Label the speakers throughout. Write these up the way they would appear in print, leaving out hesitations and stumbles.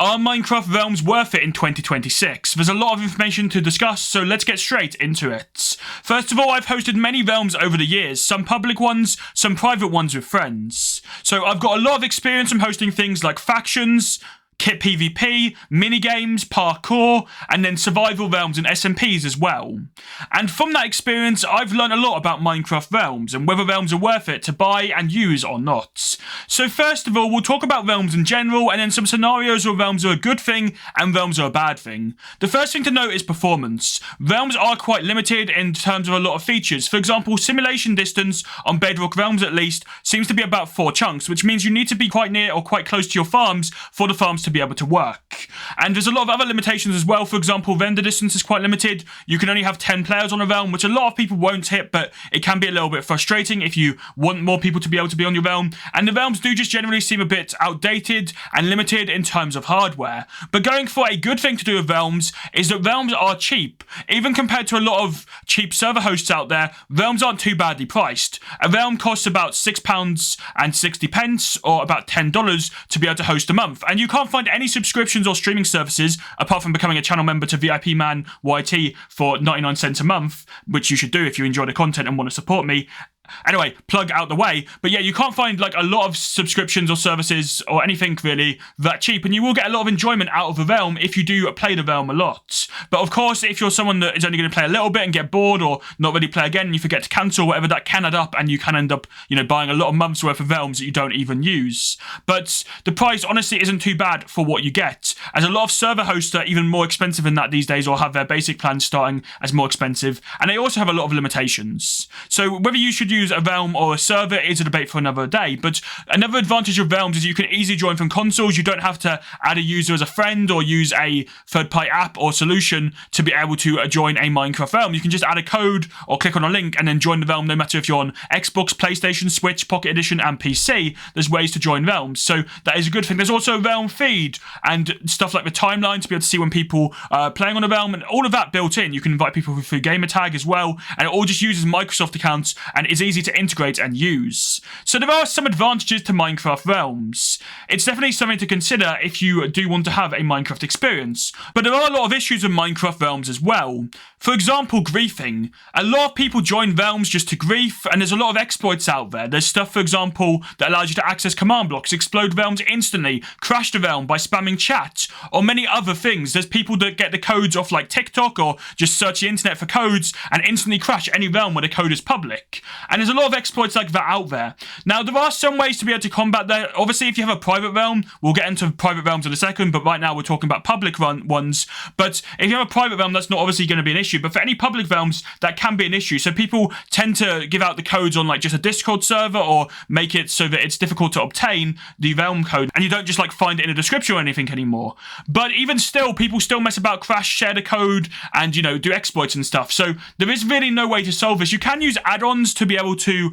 Speaker 1: Are Minecraft realms worth it in 2026? There's a lot of information to discuss, so let's get straight into it. First of all, I've hosted many realms over the years, some public ones, some private ones with friends. So I've got a lot of experience from hosting things like factions, kit PvP, minigames, parkour, and then survival realms and SMPs as well. And from that experience, I've learned a lot about Minecraft realms and whether realms are worth it to buy and use or not. So first of all, we'll talk about realms in general and then some scenarios where realms are a good thing and realms are a bad thing. The first thing to note is performance. Realms are quite limited in terms of a lot of features. For example, simulation distance on bedrock realms at least seems to be about 4 chunks, which means you need to be quite near or quite close to your farms for the farms to be able to work. And there's a lot of other limitations as well. For example, render distance is quite limited. You can only have 10 players on a realm, which a lot of people won't hit, but it can be a little bit frustrating if you want more people to be able to be on your realm. And the realms do just generally seem a bit outdated and limited in terms of hardware. But going for a good thing to do with realms is that realms are cheap. Even compared to a lot of cheap server hosts out there, realms aren't too badly priced. A realm costs about £6.60 or about $10 to be able to host a month. And you can't find any subscriptions or streaming services apart from becoming a channel member to VIP Man YT for 99 cents a month, which you should do if you enjoy the content and want to support me. Anyway, plug out the way. But yeah, you can't find like a lot of subscriptions or services or anything really that cheap, and you will get a lot of enjoyment out of the realm if you do play the realm a lot. But of course, if you're someone that is only going to play a little bit and get bored or not really play again and you forget to cancel, whatever, that can add up and you can end up, buying a lot of months worth of realms that you don't even use. But the price honestly isn't too bad for what you get, as a lot of server hosts are even more expensive than that these days, or have their basic plans starting as more expensive, and they also have a lot of limitations. So whether you should use a realm or a server is a debate for another day. But another advantage of realms is you can easily join from consoles. You don't have to add a user as a friend or use a third-party app or solution to be able to join a Minecraft realm. You can just add a code or click on a link and then join the realm, no matter if you're on Xbox, PlayStation, Switch, Pocket Edition and PC. There's ways to join realms, so that is a good thing. There's also a realm feed and stuff like the timeline to be able to see when people are playing on a realm, and all of that built in. You can invite people through gamertag as well, and it all just uses Microsoft accounts and is easy to integrate and use. So there are some advantages to Minecraft realms. It's definitely something to consider if you do want to have a Minecraft experience. But there are a lot of issues with Minecraft realms as well. For example, griefing. A lot of people join realms just to grief, and there's a lot of exploits out there. There's stuff, for example, that allows you to access command blocks, explode realms instantly, crash the realm by spamming chat, or many other things. There's people that get the codes off like TikTok or just search the internet for codes and instantly crash any realm where the code is public. And there's a lot of exploits like that out there. Now, there are some ways to be able to combat that. Obviously, if you have a private realm, we'll get into private realms in a second, but right now we're talking about public ones. But if you have a private realm, that's not obviously going to be an issue. But for any public realms, that can be an issue. So people tend to give out the codes on like just a Discord server, or make it so that it's difficult to obtain the realm code and you don't just like find it in a description or anything anymore. But even still, people still mess about, crash, share the code, and do exploits and stuff. So there is really no way to solve this. You can use add-ons to be able to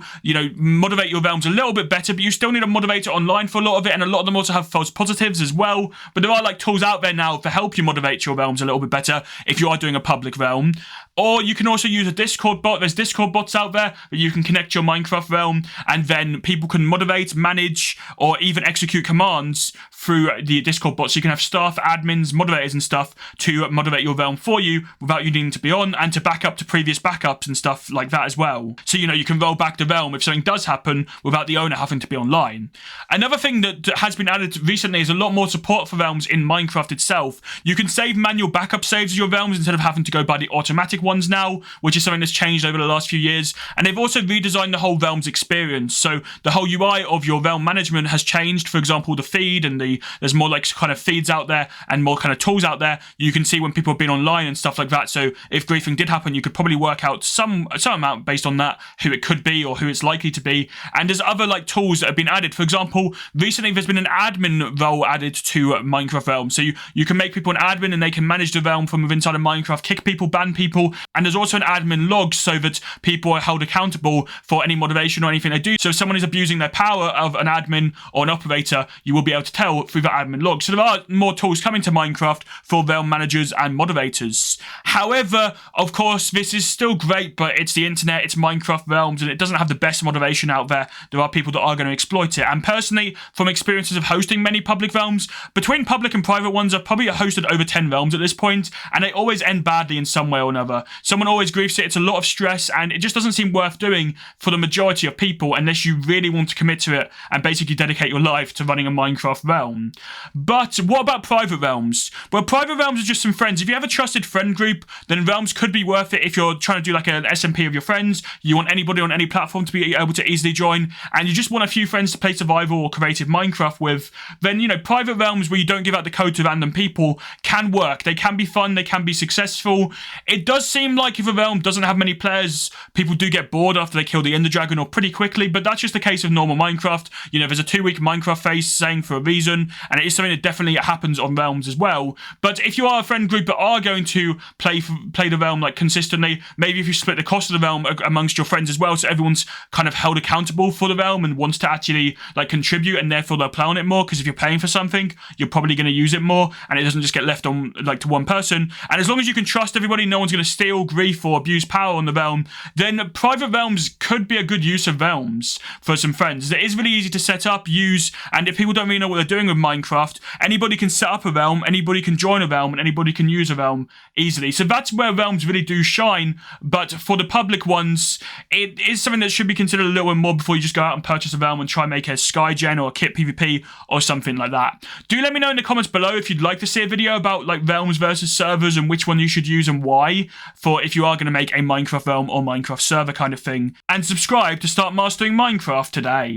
Speaker 1: moderate your realms a little bit better, but you still need a moderator online for a lot of it, and a lot of them also have false positives as well. But there are like tools out there now to help you moderate your realms a little bit better if you are doing a public realm. Or you can also use a Discord bot. There's Discord bots out there that you can connect your Minecraft realm, and then people can moderate, manage, or even execute commands through the Discord bot. So you can have staff, admins, moderators and stuff to moderate your realm for you without you needing to be on, and to back up to previous backups and stuff like that as well. So, you can roll back the realm if something does happen without the owner having to be online. Another thing that has been added recently is a lot more support for realms in Minecraft itself. You can save manual backup saves of your realms instead of having to go by the automatic ones now, which is something that's changed over the last few years. And they've also redesigned the whole realms experience. So the whole UI of your realm management has changed. For example, the feed and there's more like kind of feeds out there and more kind of tools out there. You can see when people have been online and stuff like that. So if griefing did happen, you could probably work out some amount based on that, who it could be or who it's likely to be. And there's other like tools that have been added. For example, recently there's been an admin role added to Minecraft realms. So you can make people an admin and they can manage the realm from within inside of Minecraft, kick people, ban people, And there's also an admin log so that people are held accountable for any moderation or anything they do. So if someone is abusing their power of an admin or an operator, you will be able to tell through the admin log. So there are more tools coming to Minecraft for realm managers and moderators. However, of course, this is still great, but it's the internet, it's Minecraft realms, and it doesn't have the best moderation out there. There are people that are going to exploit it. And personally, from experiences of hosting many public realms, between public and private ones, I've probably hosted over 10 realms at this point, and they always end badly in some way or another. Someone always griefs it, it's a lot of stress, and it just doesn't seem worth doing for the majority of people unless you really want to commit to it and basically dedicate your life to running a Minecraft realm. But what about private realms? Well, private realms are just some friends. If you have a trusted friend group, then realms could be worth it if you're trying to do like an SMP of your friends, you want anybody on any platform to be able to easily join, and you just want a few friends to play survival or creative Minecraft with, then, you know, private realms where you don't give out the code to random people can work. They can be fun, they can be successful. It does seem like if a realm doesn't have many players, people do get bored after they kill the Ender Dragon or pretty quickly, but that's just the case of normal Minecraft. You know, there's a 2-week Minecraft phase saying for a reason, and it is something that definitely happens on realms as well. But if you are a friend group that are going to play the realm like consistently, maybe if you split the cost of the realm amongst your friends as well, so everyone's kind of held accountable for the realm and wants to actually like contribute, and therefore they'll play on it more, because if you're paying for something, you're probably going to use it more, and it doesn't just get left on like to one person. And as long as you can trust everybody, no one's going to steal, grief, or abuse power on the realm, then private realms could be a good use of realms for some friends. It is really easy to set up, use, and if people don't really know what they're doing with Minecraft, anybody can set up a realm, anybody can join a realm, and anybody can use a realm easily. So that's where realms really do shine. But for the public ones, it is something that should be considered a little bit more before you just go out and purchase a realm and try and make a Skygen or a kit PvP or something like that. Do let me know in the comments below if you'd like to see a video about like realms versus servers and which one you should use and why, for if you are going to make a Minecraft realm or Minecraft server kind of thing. And subscribe to start mastering Minecraft today.